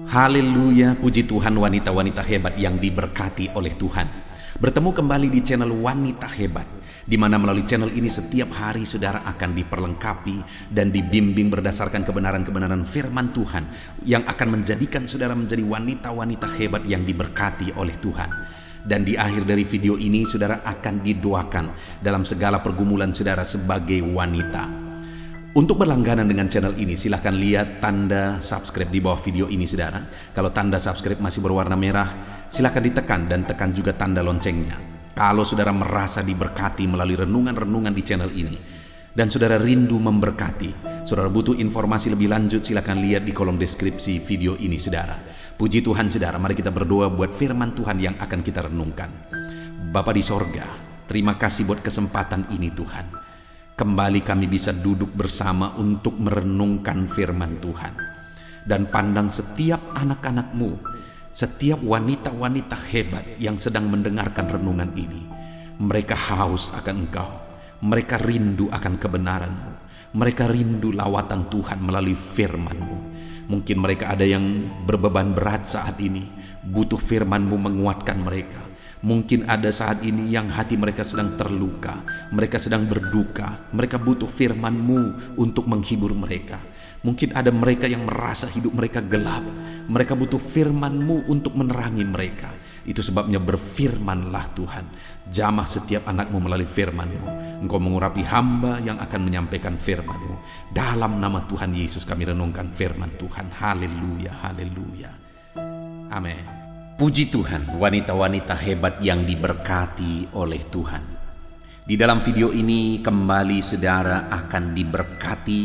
Haleluya, puji Tuhan, wanita-wanita hebat yang diberkati oleh Tuhan. Bertemu kembali di channel Wanita Hebat, di mana melalui channel ini setiap hari saudara akan diperlengkapi dan dibimbing berdasarkan kebenaran-kebenaran firman Tuhan yang akan menjadikan saudara menjadi wanita-wanita hebat yang diberkati oleh Tuhan. Dan di akhir dari video ini saudara akan didoakan dalam segala pergumulan saudara sebagai wanita. Untuk berlangganan dengan channel ini, silahkan lihat tanda subscribe di bawah video ini saudara. Kalau tanda subscribe masih berwarna merah, silahkan ditekan dan tekan juga tanda loncengnya. Kalau saudara merasa diberkati melalui renungan-renungan di channel ini, dan saudara rindu memberkati, saudara butuh informasi lebih lanjut, silahkan lihat di kolom deskripsi video ini saudara. Puji Tuhan saudara, mari kita berdoa buat firman Tuhan yang akan kita renungkan. Bapa di sorga, terima kasih buat kesempatan ini Tuhan. Kembali kami bisa duduk bersama untuk merenungkan firman Tuhan. Dan pandang setiap anak-anak-Mu, setiap wanita-wanita hebat yang sedang mendengarkan renungan ini. Mereka haus akan Engkau, mereka rindu akan kebenaran-Mu, mereka rindu lawatan Tuhan melalui firman-Mu. Mungkin mereka ada yang berbeban berat saat ini, butuh firman-Mu menguatkan mereka. Mungkin ada saat ini yang hati mereka sedang terluka, mereka sedang berduka, mereka butuh firman-Mu untuk menghibur mereka. Mungkin ada mereka yang merasa hidup mereka gelap, mereka butuh firman-Mu untuk menerangi mereka. Itu sebabnya berfirmanlah Tuhan, jamah setiap anak-Mu melalui firman-Mu. Engkau mengurapi hamba yang akan menyampaikan firman-Mu. Dalam nama Tuhan Yesus kami renungkan firman Tuhan. Haleluya, haleluya. Amin. Puji Tuhan, wanita-wanita hebat yang diberkati oleh Tuhan. Di dalam video ini kembali saudara akan diberkati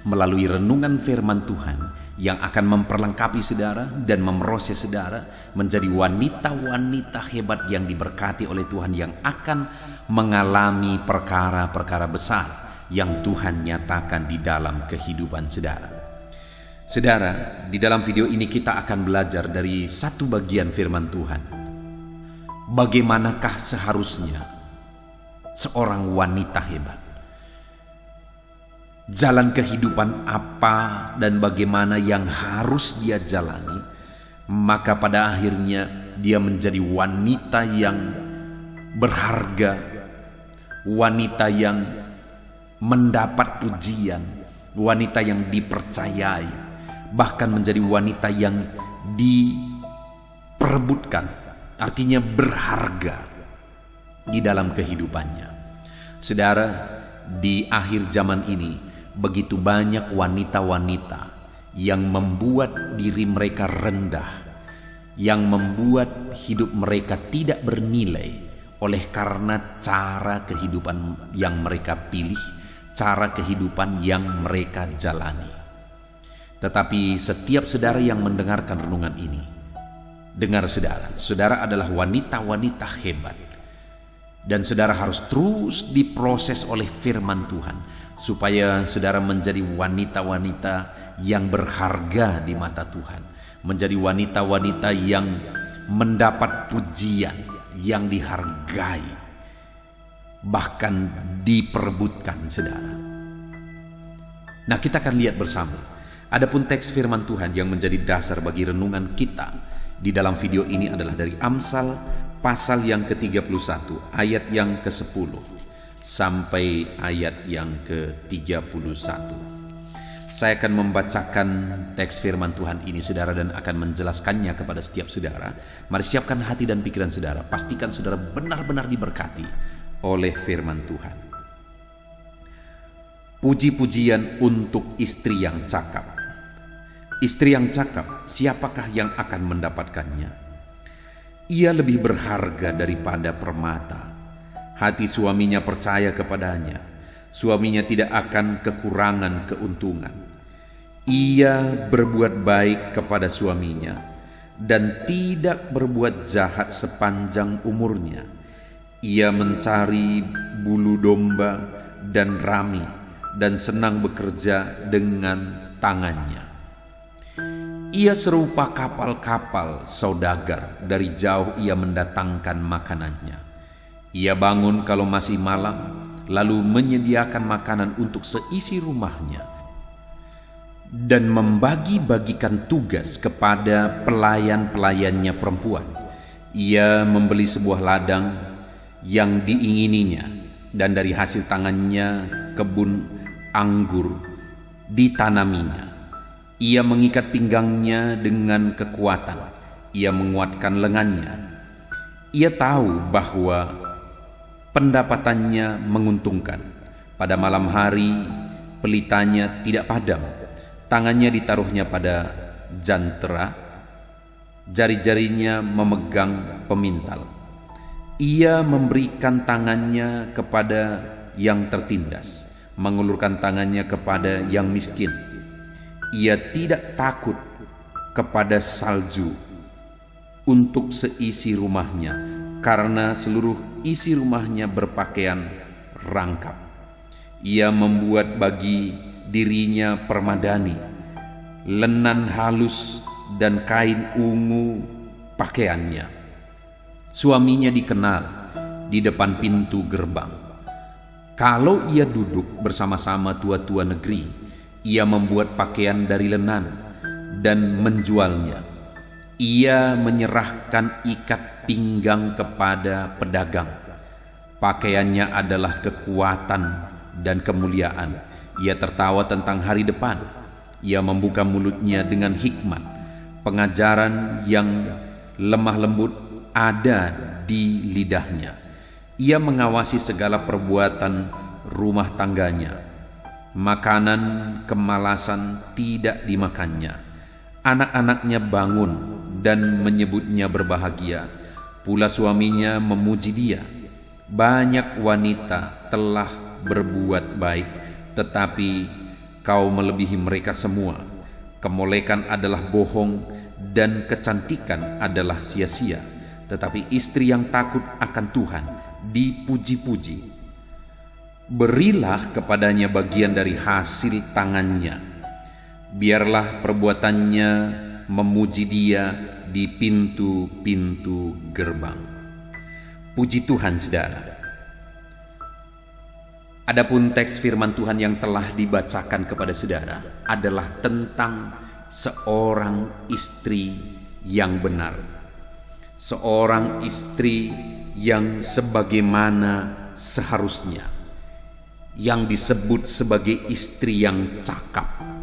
melalui renungan firman Tuhan yang akan memperlengkapi saudara dan memproses saudara menjadi wanita-wanita hebat yang diberkati oleh Tuhan, yang akan mengalami perkara-perkara besar yang Tuhan nyatakan di dalam kehidupan saudara. Saudara, di dalam video ini kita akan belajar dari satu bagian firman Tuhan. Bagaimanakah seharusnya seorang wanita hebat? Jalan kehidupan apa dan bagaimana yang harus dia jalani? Maka pada akhirnya dia menjadi wanita yang berharga, wanita yang mendapat pujian, wanita yang dipercayai, bahkan menjadi wanita yang diperebutkan, artinya berharga di dalam kehidupannya. Saudara, di akhir zaman ini begitu banyak wanita-wanita yang membuat diri mereka rendah, yang membuat hidup mereka tidak bernilai oleh karena cara kehidupan yang mereka pilih, cara kehidupan yang mereka jalani. Tetapi setiap saudara yang mendengarkan renungan ini, dengar saudara, saudara adalah wanita-wanita hebat. Dan saudara harus terus diproses oleh firman Tuhan, supaya saudara menjadi wanita-wanita yang berharga di mata Tuhan. Menjadi wanita-wanita yang mendapat pujian, yang dihargai, bahkan diperebutkan saudara. Nah, kita akan lihat bersama. Adapun teks firman Tuhan yang menjadi dasar bagi renungan kita di dalam video ini adalah dari Amsal pasal yang ke-31 ayat yang ke-10 sampai ayat yang ke-31. Saya akan membacakan teks firman Tuhan ini saudara dan akan menjelaskannya kepada setiap saudara. Mari siapkan hati dan pikiran saudara, pastikan saudara benar-benar diberkati oleh firman Tuhan. Puji-pujian untuk istri yang cakap. Istri yang cakap, siapakah yang akan mendapatkannya? Ia lebih berharga daripada permata. Hati suaminya percaya kepadanya. Suaminya tidak akan kekurangan keuntungan. Ia berbuat baik kepada suaminya dan tidak berbuat jahat sepanjang umurnya. Ia mencari bulu domba dan rami dan senang bekerja dengan tangannya. Ia serupa kapal-kapal saudagar, dari jauh ia mendatangkan makanannya. Ia bangun kalau masih malam, lalu menyediakan makanan untuk seisi rumahnya. dan membagi-bagikan tugas kepada pelayan-pelayannya perempuan. Ia membeli sebuah ladang yang diingininya, dan dari hasil tangannya kebun anggur ditanaminya. Ia mengikat pinggangnya dengan kekuatan, ia menguatkan lengannya. Ia tahu bahwa pendapatannya menguntungkan. Pada malam hari pelitanya tidak padam, tangannya ditaruhnya pada jantera, jari-jarinya memegang pemintal. Ia memberikan tangannya kepada yang tertindas, mengulurkan tangannya kepada yang miskin. Ia tidak takut kepada salju untuk seisi rumahnya, karena seluruh isi rumahnya berpakaian rangkap. Ia membuat bagi dirinya permadani, lenan halus dan kain ungu pakaiannya. Suaminya dikenal di depan pintu gerbang. Kalau ia duduk bersama-sama tua-tua negeri, ia membuat pakaian dari lenan dan menjualnya. Ia menyerahkan ikat pinggang kepada pedagang. Pakaiannya adalah kekuatan dan kemuliaan. Ia tertawa tentang hari depan. Ia membuka mulutnya dengan hikmat. Pengajaran yang lemah lembut ada di lidahnya. Ia mengawasi segala perbuatan rumah tangganya. Makanan kemalasan tidak dimakannya. Anak-anaknya bangun dan menyebutnya berbahagia. Pula suaminya memuji dia. Banyak wanita telah berbuat baik, tetapi kau melebihi mereka semua. Kemolekan adalah bohong dan kecantikan adalah sia-sia. Tetapi istri yang takut akan Tuhan dipuji-puji. Berilah kepadanya bagian dari hasil tangannya. Biarlah perbuatannya memuji dia di pintu-pintu gerbang. Puji Tuhan, saudara. Adapun teks firman Tuhan yang telah dibacakan kepada saudara adalah tentang seorang istri yang benar. Seorang istri yang sebagaimana seharusnya, yang disebut sebagai istri yang cakap.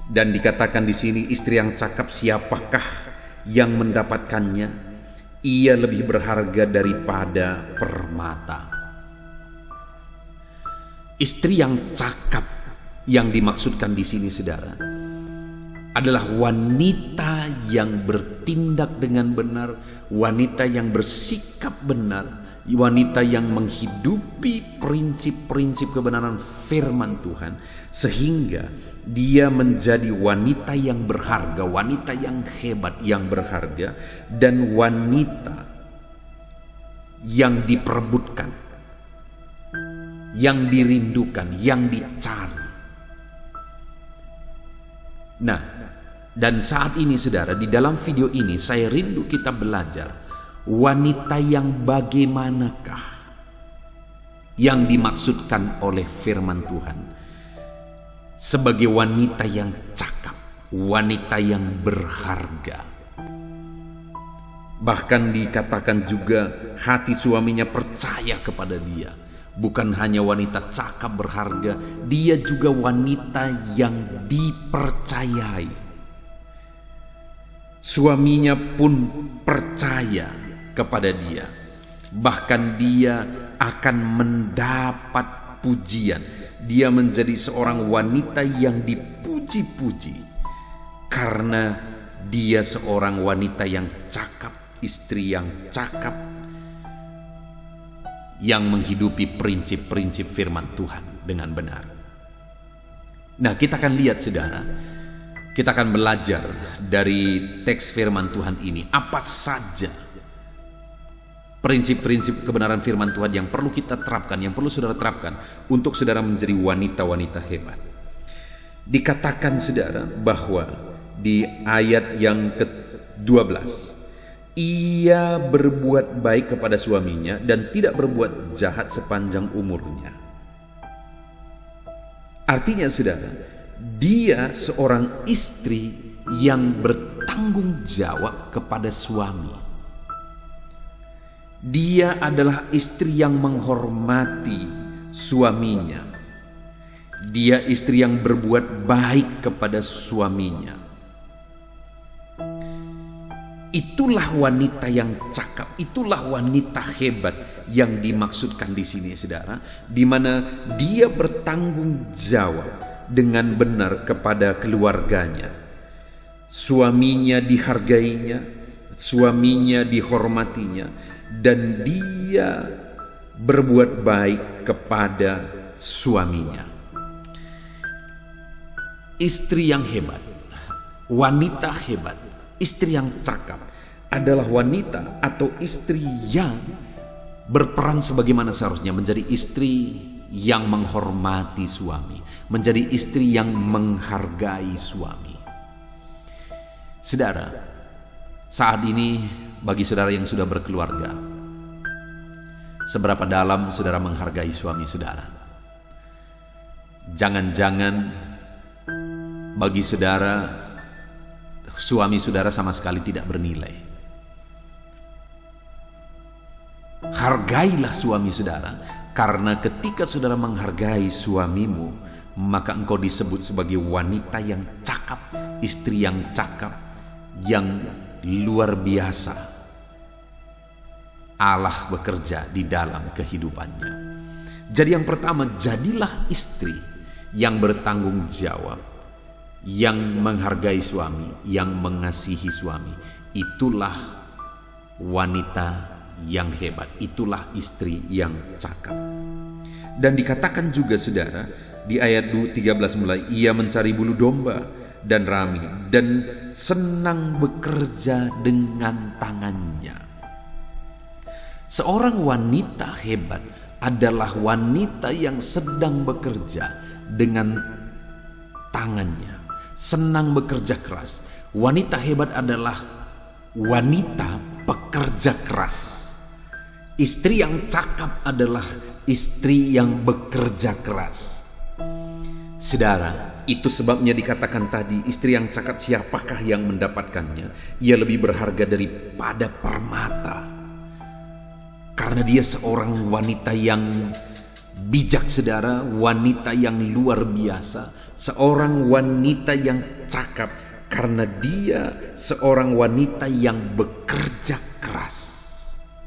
Dan dikatakan di sini istri yang cakap, siapakah yang mendapatkannya? Ia lebih berharga daripada permata. Istri yang cakap yang dimaksudkan di sini, saudara, adalah wanita yang bertindak dengan benar, wanita yang bersikap benar, wanita yang menghidupi prinsip-prinsip kebenaran firman Tuhan, sehingga dia menjadi wanita yang berharga, wanita yang hebat, yang berharga, dan wanita yang diperebutkan, yang dirindukan, yang dicari. Nah, dan saat ini saudara, di dalam video ini saya rindu kita belajar wanita yang bagaimanakah yang dimaksudkan oleh firman Tuhan sebagai wanita yang cakap, wanita yang berharga. Bahkan dikatakan juga hati suaminya percaya kepada dia. Bukan hanya wanita cakap berharga, dia juga wanita yang dipercayai. Suaminya pun percaya kepada dia. Bahkan dia akan mendapat pujian. Dia menjadi seorang wanita yang dipuji-puji karena dia seorang wanita yang cakap, istri yang cakap, yang menghidupi prinsip-prinsip firman Tuhan dengan benar. Nah, kita akan lihat saudara, kita akan belajar dari teks firman Tuhan ini apa saja prinsip-prinsip kebenaran firman Tuhan yang perlu kita terapkan, yang perlu saudara terapkan untuk saudara menjadi wanita-wanita hebat. Dikatakan saudara bahwa di ayat yang ke-12, ia berbuat baik kepada suaminya dan tidak berbuat jahat sepanjang umurnya. Artinya saudara, dia seorang istri yang bertanggung jawab kepada suami. Dia adalah istri yang menghormati suaminya. Dia istri yang berbuat baik kepada suaminya. Itulah wanita yang cakap, itulah wanita hebat yang dimaksudkan di sini, saudara, di mana dia bertanggung jawab dengan benar kepada keluarganya. Suaminya dihargainya, suaminya dihormatinya, dan dia berbuat baik kepada suaminya. Istri yang hebat, wanita hebat, istri yang cakap adalah wanita atau istri yang berperan sebagaimana seharusnya, menjadi istri yang menghormati suami, menjadi istri yang menghargai suami. Saudara, saat ini bagi saudara yang sudah berkeluarga, seberapa dalam saudara menghargai suami saudara? Jangan-jangan bagi saudara, suami saudara sama sekali tidak bernilai. Hargailah suami saudara, karena ketika saudara menghargai suamimu, maka engkau disebut sebagai wanita yang cakap, istri yang cakap, yang luar biasa. Allah bekerja di dalam kehidupannya. Jadi yang pertama, jadilah istri yang bertanggung jawab, yang menghargai suami, yang mengasihi suami. Itulah wanita yang hebat, itulah istri yang cakap. Dan dikatakan juga, saudara, di ayat 13 mulai, ia mencari bulu domba dan rami dan senang bekerja dengan tangannya. Seorang wanita hebat adalah wanita yang sedang bekerja dengan tangannya, senang bekerja keras. Wanita hebat adalah wanita pekerja keras. Istri yang cakap adalah istri yang bekerja keras. Saudara, itu sebabnya dikatakan tadi, istri yang cakap siapakah yang mendapatkannya? Ia lebih berharga daripada permata. Karena dia seorang wanita yang bijak, saudara, wanita yang luar biasa, seorang wanita yang cakap, karena dia seorang wanita yang bekerja keras.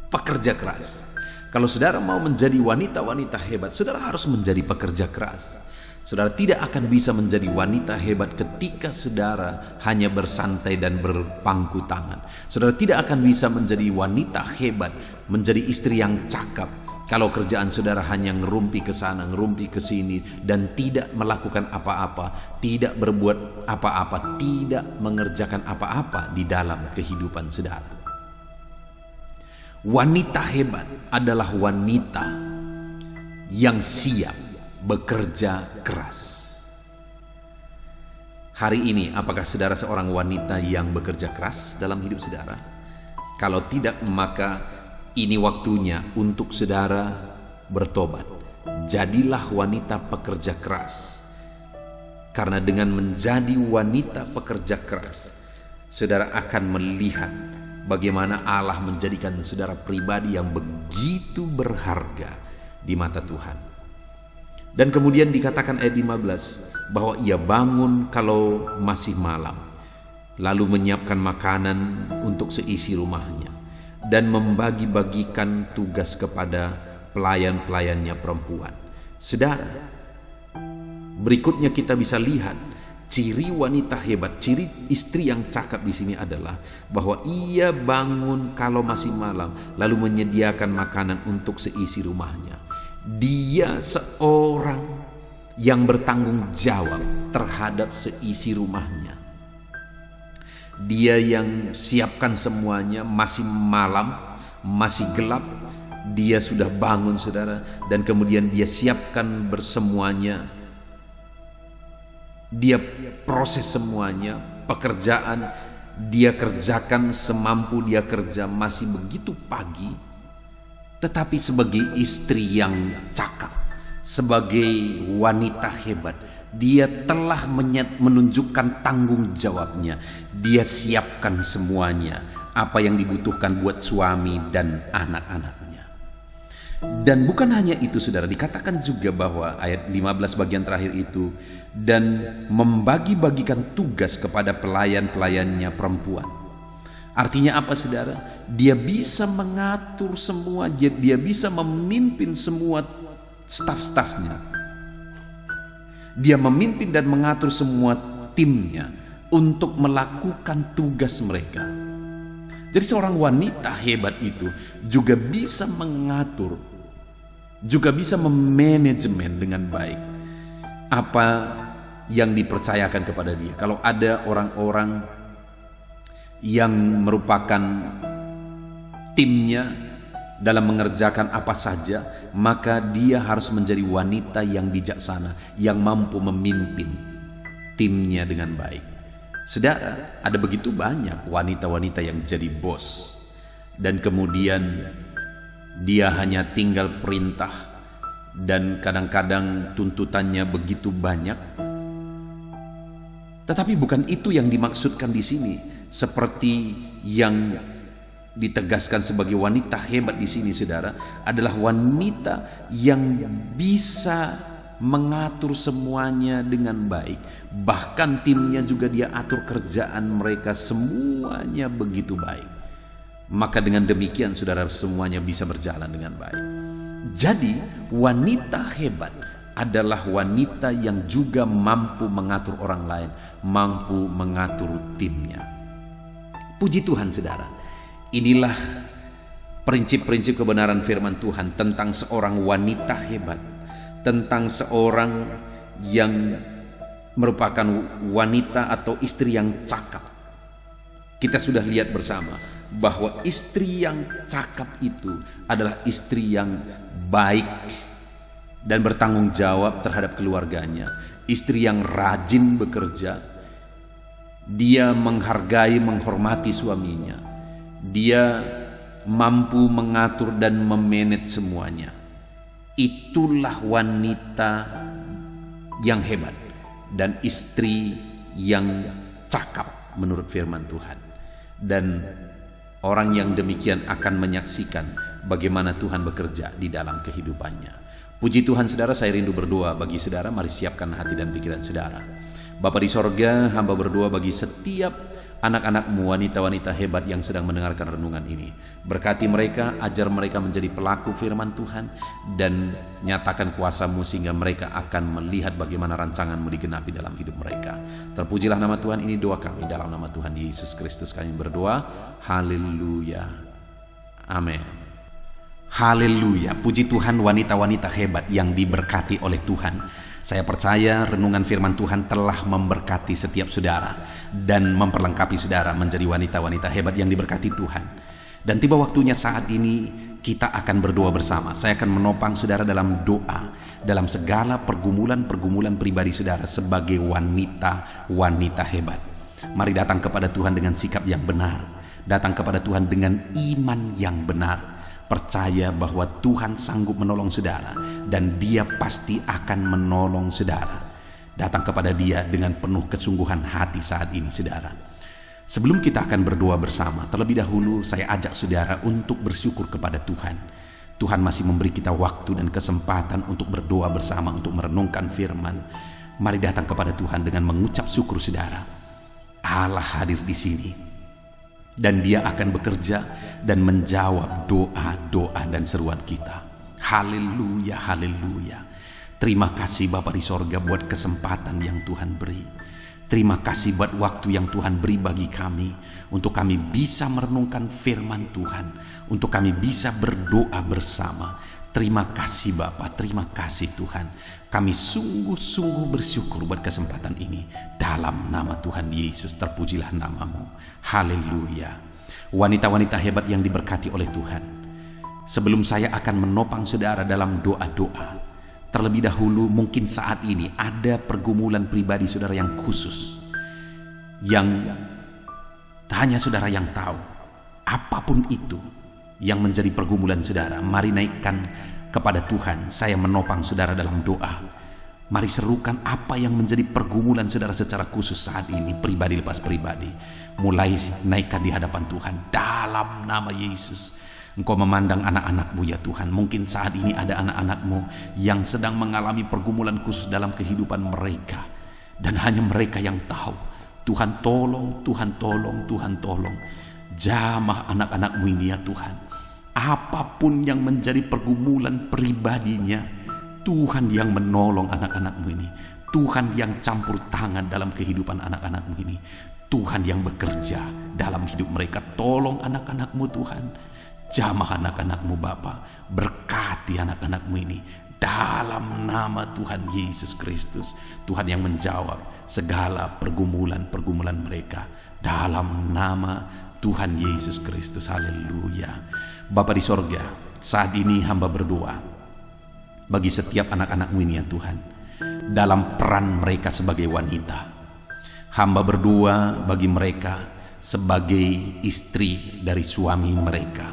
Pekerja keras. Kalau saudara mau menjadi wanita-wanita hebat, saudara harus menjadi pekerja keras. Saudara tidak akan bisa menjadi wanita hebat ketika saudara hanya bersantai dan berpangku tangan. Saudara tidak akan bisa menjadi wanita hebat, menjadi istri yang cakap, kalau kerjaan saudara hanya ngerumpi ke sana, ngerumpi ke sini, dan tidak melakukan apa-apa, tidak berbuat apa-apa, tidak mengerjakan apa-apa di dalam kehidupan saudara. Wanita hebat adalah wanita yang siap bekerja keras. Hari ini, apakah saudara seorang wanita yang bekerja keras dalam hidup saudara? Kalau tidak, maka ini waktunya untuk saudara bertobat. Jadilah wanita pekerja keras. Karena dengan menjadi wanita pekerja keras, saudara akan melihat bagaimana Allah menjadikan saudara pribadi yang begitu berharga di mata Tuhan. Dan kemudian dikatakan ayat 15 bahwa ia bangun kalau masih malam, lalu menyiapkan makanan untuk seisi rumahnya, dan membagi-bagikan tugas kepada pelayan-pelayannya perempuan. Saudara, berikutnya kita bisa lihat ciri wanita hebat, ciri istri yang cakap di sini adalah bahwa ia bangun kalau masih malam, lalu menyediakan makanan untuk seisi rumahnya. Dia seorang yang bertanggung jawab terhadap seisi rumahnya. Dia yang siapkan semuanya, masih malam, masih gelap, dia sudah bangun, saudara, dan kemudian dia siapkan bersemuanya. Dia proses semuanya, pekerjaan dia kerjakan semampu dia kerja, masih begitu pagi. Tetapi sebagai istri yang cakap, sebagai wanita hebat, Dia telah menunjukkan tanggung jawabnya. Dia siapkan semuanya, apa yang dibutuhkan buat suami dan anak-anaknya. Dan bukan hanya itu saudara, dikatakan juga bahwa ayat 15 bagian terakhir itu, dan membagi-bagikan tugas kepada pelayan-pelayannya perempuan. Artinya apa saudara? Dia bisa mengatur semua, dia bisa memimpin semua staf-stafnya. Dia memimpin dan mengatur semua timnya untuk melakukan tugas mereka. Jadi seorang wanita hebat itu juga bisa mengatur, juga bisa memanajemen dengan baik apa yang dipercayakan kepada dia. Kalau ada orang-orang yang merupakan timnya dalam mengerjakan apa saja, maka dia harus menjadi wanita yang bijaksana, yang mampu memimpin timnya dengan baik. Saudara, ada begitu banyak wanita-wanita yang jadi bos, dan kemudian dia hanya tinggal perintah, dan kadang-kadang tuntutannya begitu banyak. Tetapi bukan itu yang dimaksudkan di sini, seperti yang ditegaskan sebagai wanita hebat di sini saudara, adalah wanita yang bisa mengatur semuanya dengan baik. Bahkan timnya juga dia atur kerjaan mereka semuanya begitu baik. Maka dengan demikian saudara, semuanya bisa berjalan dengan baik. Jadi wanita hebat adalah wanita yang juga mampu mengatur orang lain, mampu mengatur timnya. Puji Tuhan saudara. Inilah prinsip-prinsip kebenaran firman Tuhan tentang seorang wanita hebat, tentang seorang yang merupakan wanita atau istri yang cakap. Kita sudah lihat bersama bahwa istri yang cakap itu adalah istri yang baik dan bertanggung jawab terhadap keluarganya, istri yang rajin bekerja, dia menghargai, menghormati suaminya. Dia mampu mengatur dan memanage semuanya. Itulah wanita yang hebat dan istri yang cakap menurut firman Tuhan. Dan orang yang demikian akan menyaksikan bagaimana Tuhan bekerja di dalam kehidupannya. Puji Tuhan saudara, saya rindu berdoa bagi saudara. Mari siapkan hati dan pikiran saudara. Bapa di sorga, hamba berdoa bagi setiap anak-anakmu, wanita-wanita hebat yang sedang mendengarkan renungan ini. Berkati mereka, ajar mereka menjadi pelaku firman Tuhan, dan nyatakan kuasa-Mu sehingga mereka akan melihat bagaimana rancangan-Mu digenapi dalam hidup mereka. Terpujilah nama Tuhan, ini doa kami dalam nama Tuhan Yesus Kristus kami berdoa. Haleluya. Amin. Haleluya. Puji Tuhan, wanita-wanita hebat yang diberkati oleh Tuhan. Saya percaya renungan firman Tuhan telah memberkati setiap saudara dan memperlengkapi saudara menjadi wanita-wanita hebat yang diberkati Tuhan. Dan tiba waktunya saat ini kita akan berdoa bersama. Saya akan menopang saudara dalam doa, dalam segala pergumulan-pergumulan pribadi saudara sebagai wanita-wanita hebat. Mari datang kepada Tuhan dengan sikap yang benar, datang kepada Tuhan dengan iman yang benar. Percaya bahwa Tuhan sanggup menolong saudara, dan Dia pasti akan menolong saudara. Datang kepada Dia dengan penuh kesungguhan hati saat ini saudara. Sebelum kita akan berdoa bersama, terlebih dahulu saya ajak saudara untuk bersyukur kepada Tuhan. Tuhan masih memberi kita waktu dan kesempatan untuk berdoa bersama, untuk merenungkan firman. Mari datang kepada Tuhan dengan mengucap syukur saudara. Allah hadir di sini, dan Dia akan bekerja dan menjawab doa-doa dan seruan kita. Haleluya, haleluya. Terima kasih Bapa di sorga buat kesempatan yang Tuhan beri. Terima kasih buat waktu yang Tuhan beri bagi kami, untuk kami bisa merenungkan firman Tuhan, untuk kami bisa berdoa bersama. Terima kasih Bapa, terima kasih Tuhan. Kami sungguh-sungguh bersyukur buat kesempatan ini. Dalam nama Tuhan Yesus, terpujilah nama-Mu. Haleluya. Wanita-wanita hebat yang diberkati oleh Tuhan, sebelum saya akan menopang saudara dalam doa-doa, terlebih dahulu mungkin saat ini ada pergumulan pribadi saudara yang khusus, yang hanya saudara yang tahu. Apapun itu yang menjadi pergumulan saudara, mari naikkan kepada Tuhan. Saya menopang saudara dalam doa. Mari serukan apa yang menjadi pergumulan saudara secara khusus saat ini, pribadi lepas pribadi. Mulai naikkan di hadapan Tuhan dalam nama Yesus. Engkau memandang anak-anakmu ya Tuhan. Mungkin saat ini ada anak-anakmu yang sedang mengalami pergumulan khusus dalam kehidupan mereka. Dan hanya mereka yang tahu. Tuhan tolong, Tuhan tolong, Tuhan tolong. Jamah anak-anakmu ini ya Tuhan. Apapun yang menjadi pergumulan pribadinya, Tuhan yang menolong anak-anakmu ini. Tuhan yang campur tangan dalam kehidupan anak-anakmu ini. Tuhan yang bekerja dalam hidup mereka. Tolong anak-anakmu Tuhan. Jamah anak-anakmu Bapa. Berkati anak-anakmu ini. Dalam nama Tuhan Yesus Kristus. Tuhan yang menjawab segala pergumulan-pergumulan mereka. Dalam nama Tuhan Yesus Kristus. Haleluya. Bapa di sorga, saat ini hamba berdoa bagi setiap anak-anakmu ini ya Tuhan, dalam peran mereka sebagai wanita. Hamba berdoa bagi mereka sebagai istri dari suami mereka.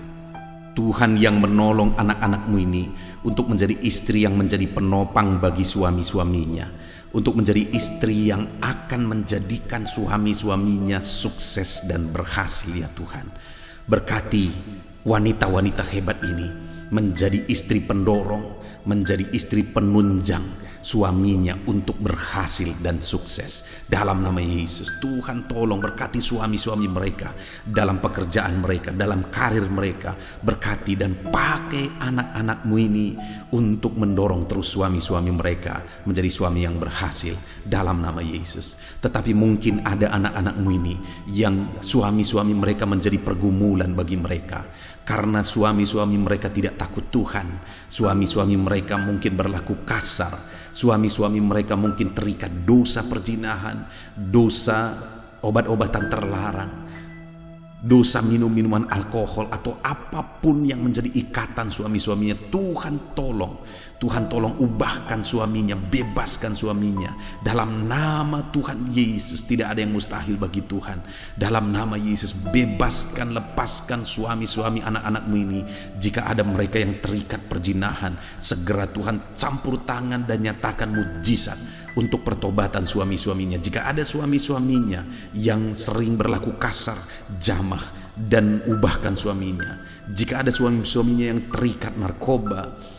Tuhan yang menolong anak-anakmu ini untuk menjadi istri yang menjadi penopang bagi suami-suaminya, untuk menjadi istri yang akan menjadikan suami-suaminya sukses dan berhasil ya Tuhan. Berkati wanita-wanita hebat ini menjadi istri pendorong, menjadi istri penunjang suaminya untuk berhasil dan sukses. Dalam nama Yesus, Tuhan tolong berkati suami-suami mereka dalam pekerjaan mereka, dalam karir mereka. Berkati dan pakai anak-anakmu ini untuk mendorong terus suami-suami mereka menjadi suami yang berhasil dalam nama Yesus. Tetapi mungkin ada anak-anakmu ini yang suami-suami mereka menjadi pergumulan bagi mereka, karena suami-suami mereka tidak takut Tuhan. Suami-suami mereka mungkin berlaku kasar. Suami-suami mereka mungkin terikat dosa perzinahan, dosa obat-obatan terlarang, dosa minum-minuman alkohol, atau apapun yang menjadi ikatan suami-suaminya. Tuhan tolong ubahkan suaminya, bebaskan suaminya. Dalam nama Tuhan Yesus, tidak ada yang mustahil bagi Tuhan. Dalam nama Yesus, bebaskan, lepaskan suami-suami anak-anakmu ini. Jika ada mereka yang terikat perzinahan, segera Tuhan campur tangan dan nyatakan mujizat untuk pertobatan suami-suaminya. Jika ada suami-suaminya yang sering berlaku kasar, jamah dan ubahkan suaminya. Jika ada suami-suaminya yang terikat narkoba,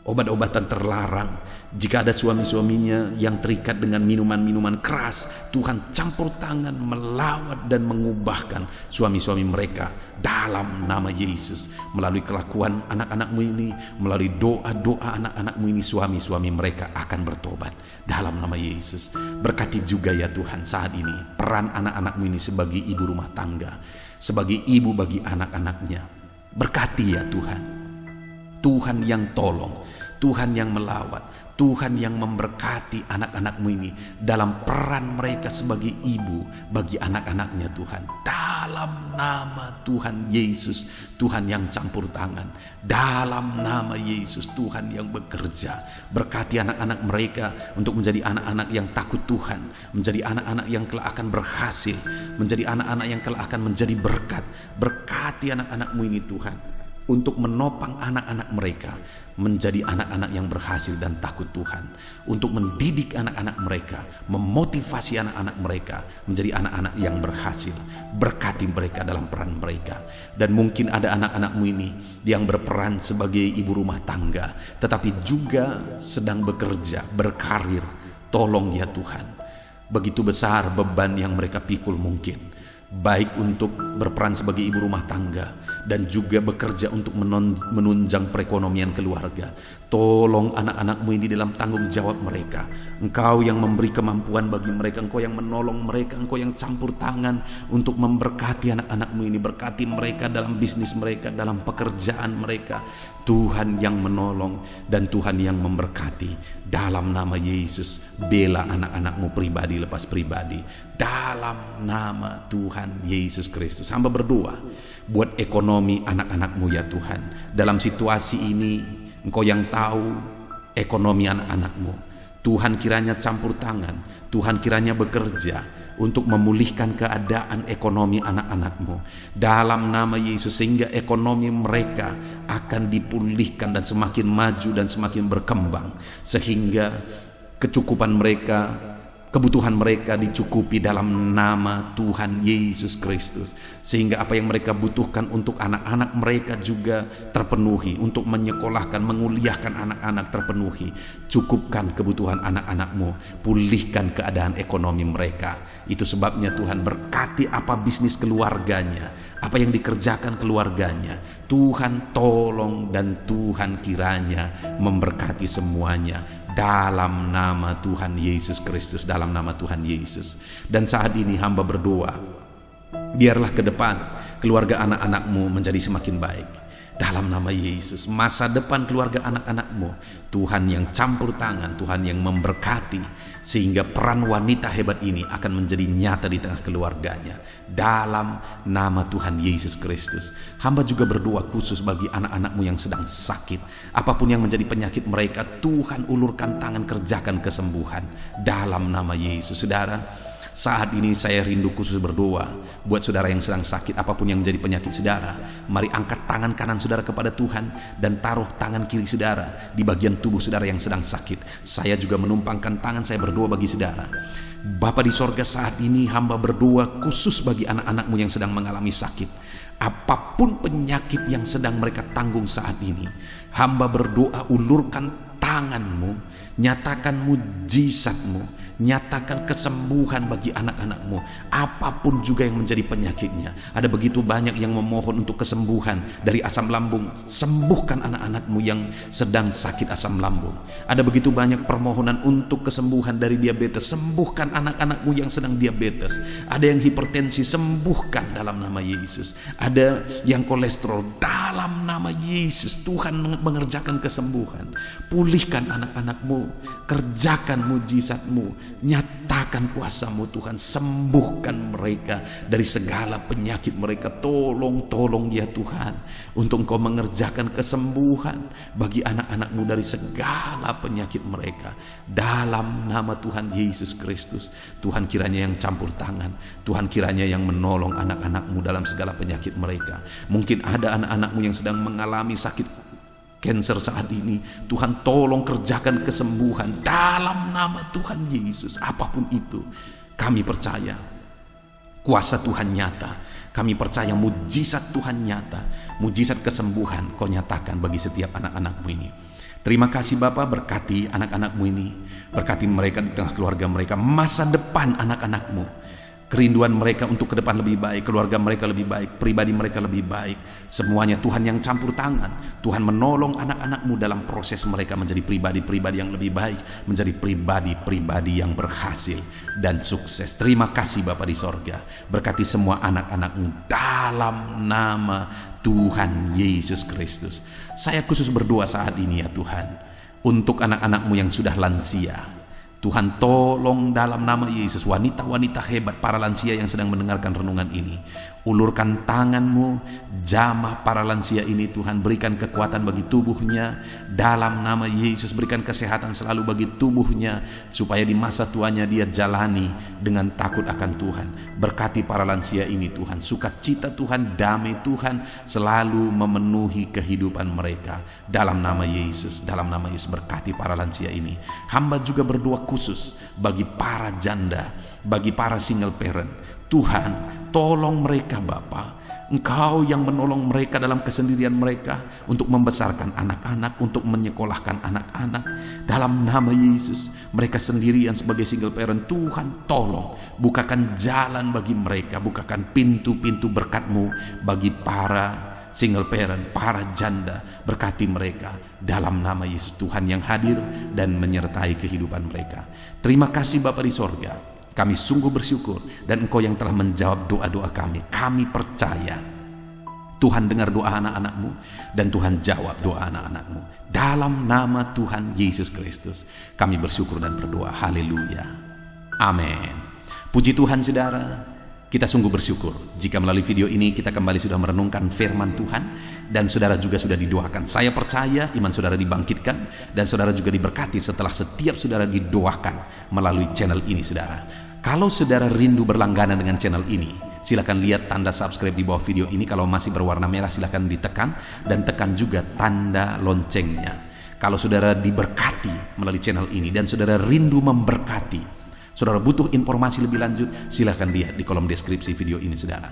obat-obatan terlarang, jika ada suami-suaminya yang terikat dengan minuman-minuman keras, Tuhan campur tangan, melawat dan mengubahkan suami-suami mereka dalam nama Yesus. Melalui kelakuan anak-anakmu ini, melalui doa-doa anak-anakmu ini, suami-suami mereka akan bertobat dalam nama Yesus. Berkati juga ya Tuhan saat ini peran anak-anakmu ini sebagai ibu rumah tangga, sebagai ibu bagi anak-anaknya. Berkati ya Tuhan. Tuhan yang tolong, Tuhan yang melawat, Tuhan yang memberkati anak-anakmu ini dalam peran mereka sebagai ibu bagi anak-anaknya Tuhan. Dalam nama Tuhan Yesus, Tuhan yang campur tangan. Dalam nama Yesus, Tuhan yang bekerja. Berkati anak-anak mereka untuk menjadi anak-anak yang takut Tuhan, menjadi anak-anak yang kelak akan berhasil, menjadi anak-anak yang kelak akan menjadi berkat. Berkati anak-anakmu ini Tuhan, untuk menopang anak-anak mereka menjadi anak-anak yang berhasil dan takut Tuhan, untuk mendidik anak-anak mereka, memotivasi anak-anak mereka menjadi anak-anak yang berhasil. Berkati mereka dalam peran mereka. Dan mungkin ada anak-anakmu ini yang berperan sebagai ibu rumah tangga, tetapi juga sedang bekerja, berkarir. Tolong ya Tuhan, begitu besar beban yang mereka pikul mungkin, baik untuk berperan sebagai ibu rumah tangga dan juga bekerja untuk menunjang perekonomian keluarga. Tolong anak-anakmu ini dalam tanggung jawab mereka. Engkau yang memberi kemampuan bagi mereka, Engkau yang menolong mereka, Engkau yang campur tangan untuk memberkati anak-anakmu ini. Berkati mereka dalam bisnis mereka, dalam pekerjaan mereka. Tuhan yang menolong dan Tuhan yang memberkati. Dalam nama Yesus, bela anak-anakmu pribadi lepas pribadi. Dalam nama Tuhan Yesus Kristus, hamba berdoa buat ekonomi anak-anakmu ya Tuhan. Dalam situasi ini, Engkau yang tahu ekonomi anak-anakmu. Tuhan kiranya campur tangan, Tuhan kiranya bekerja untuk memulihkan keadaan ekonomi anak-anakmu dalam nama Yesus, sehingga ekonomi mereka akan dipulihkan dan semakin maju dan semakin berkembang, sehingga kecukupan mereka, kebutuhan mereka dicukupi dalam nama Tuhan Yesus Kristus, sehingga apa yang mereka butuhkan untuk anak-anak mereka juga terpenuhi, untuk menyekolahkan, menguliahkan anak-anak terpenuhi. Cukupkan kebutuhan anak-anakmu, pulihkan keadaan ekonomi mereka. Itu sebabnya Tuhan berkati apa bisnis keluarganya, apa yang dikerjakan keluarganya. Tuhan tolong dan Tuhan kiranya memberkati semuanya dalam nama Tuhan Yesus Kristus, dalam nama Tuhan Yesus. Dan saat ini hamba berdoa, biarlah ke depan keluarga anak-anakmu menjadi semakin baik dalam nama Yesus. Masa depan keluarga anak-anakmu Tuhan yang campur tangan, Tuhan yang memberkati, sehingga peran wanita hebat ini akan menjadi nyata di tengah keluarganya dalam nama Tuhan Yesus Kristus. Hamba juga berdoa khusus bagi anak-anakmu yang sedang sakit, apapun yang menjadi penyakit mereka, Tuhan ulurkan tangan, kerjakan kesembuhan dalam nama Yesus. Saudara, saat ini saya rindu khusus berdoa buat saudara yang sedang sakit, apapun yang menjadi penyakit saudara. Mari angkat tangan kanan saudara kepada Tuhan dan taruh tangan kiri saudara di bagian tubuh saudara yang sedang sakit. Saya juga menumpangkan tangan saya berdoa bagi saudara. Bapa di sorga, saat ini hamba berdoa khusus bagi anak-anakmu yang sedang mengalami sakit. Apapun penyakit yang sedang mereka tanggung saat ini, hamba berdoa ulurkan tanganmu, nyatakan mujizatmu, nyatakan kesembuhan bagi anak-anakmu, apapun juga yang menjadi penyakitnya. Ada begitu banyak yang memohon untuk kesembuhan dari asam lambung. Sembuhkan anak-anakmu yang sedang sakit asam lambung. Ada begitu banyak permohonan untuk kesembuhan dari diabetes. Sembuhkan anak-anakmu yang sedang diabetes. Ada yang hipertensi, sembuhkan dalam nama Yesus. Ada yang kolesterol, dalam nama Yesus Tuhan mengerjakan kesembuhan. Pulihkan anak-anakmu, kerjakan mujizatmu, nyatakan kuasamu Tuhan, sembuhkan mereka dari segala penyakit mereka. Tolong ya Tuhan, untuk Engkau mengerjakan kesembuhan bagi anak-anakmu dari segala penyakit mereka dalam nama Tuhan Yesus Kristus. Tuhan kiranya yang campur tangan, Tuhan kiranya yang menolong anak-anakmu dalam segala penyakit mereka. Mungkin ada anak-anakmu yang sedang mengalami sakit cancer saat ini, Tuhan tolong kerjakan kesembuhan dalam nama Tuhan Yesus. Apapun itu, kami percaya kuasa Tuhan nyata, kami percaya mujizat Tuhan nyata, mujizat kesembuhan Kau nyatakan bagi setiap anak-anakmu ini. Terima kasih Bapa, berkati anak-anakmu ini, berkati mereka di tengah keluarga mereka, masa depan anak-anakmu, kerinduan mereka untuk ke depan lebih baik, keluarga mereka lebih baik, pribadi mereka lebih baik. Semuanya Tuhan yang campur tangan. Tuhan menolong anak-anakmu dalam proses mereka menjadi pribadi-pribadi yang lebih baik, menjadi pribadi-pribadi yang berhasil dan sukses. Terima kasih Bapa di sorga. Berkati semua anak-anakmu dalam nama Tuhan Yesus Kristus. Saya khusus berdoa saat ini ya Tuhan, untuk anak-anakmu yang sudah lansia. Tuhan tolong dalam nama Yesus, wanita-wanita hebat, para lansia yang sedang mendengarkan renungan ini. Ulurkan tanganmu, jamah para lansia ini Tuhan, berikan kekuatan bagi tubuhnya dalam nama Yesus. Berikan kesehatan selalu bagi tubuhnya, supaya di masa tuanya dia jalani dengan takut akan Tuhan. Berkati para lansia ini Tuhan, sukacita Tuhan, damai Tuhan selalu memenuhi kehidupan mereka dalam nama Yesus. Dalam nama Yesus berkati para lansia ini. Hamba juga berdoa khusus bagi para janda, bagi para single parent. Tuhan tolong mereka Bapa, Engkau yang menolong mereka dalam kesendirian mereka untuk membesarkan anak-anak, untuk menyekolahkan anak-anak dalam nama Yesus. Mereka sendirian sebagai single parent, Tuhan tolong bukakan jalan bagi mereka, bukakan pintu-pintu berkat-Mu bagi para single parent, para janda. Berkati mereka dalam nama Yesus Tuhan yang hadir dan menyertai kehidupan mereka. Terima kasih Bapa di sorga, kami sungguh bersyukur, dan Engkau yang telah menjawab doa-doa kami. Kami percaya Tuhan dengar doa anak-anakmu, dan Tuhan jawab doa anak-anakmu. Dalam nama Tuhan Yesus Kristus kami bersyukur dan berdoa. Haleluya, amin. Puji Tuhan saudara. Kita sungguh bersyukur jika melalui video ini kita kembali sudah merenungkan firman Tuhan, dan saudara juga sudah didoakan. Saya percaya iman saudara dibangkitkan, dan saudara juga diberkati setelah setiap saudara didoakan melalui channel ini saudara. Kalau saudara rindu berlangganan dengan channel ini, silakan lihat tanda subscribe di bawah video ini. Kalau masih berwarna merah silakan ditekan, dan tekan juga tanda loncengnya. Kalau saudara diberkati melalui channel ini dan saudara rindu memberkati, saudara butuh informasi lebih lanjut, silahkan lihat di kolom deskripsi video ini saudara.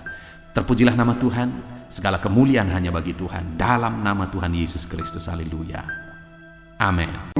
Terpujilah nama Tuhan, segala kemuliaan hanya bagi Tuhan, dalam nama Tuhan Yesus Kristus. Haleluya. Amin.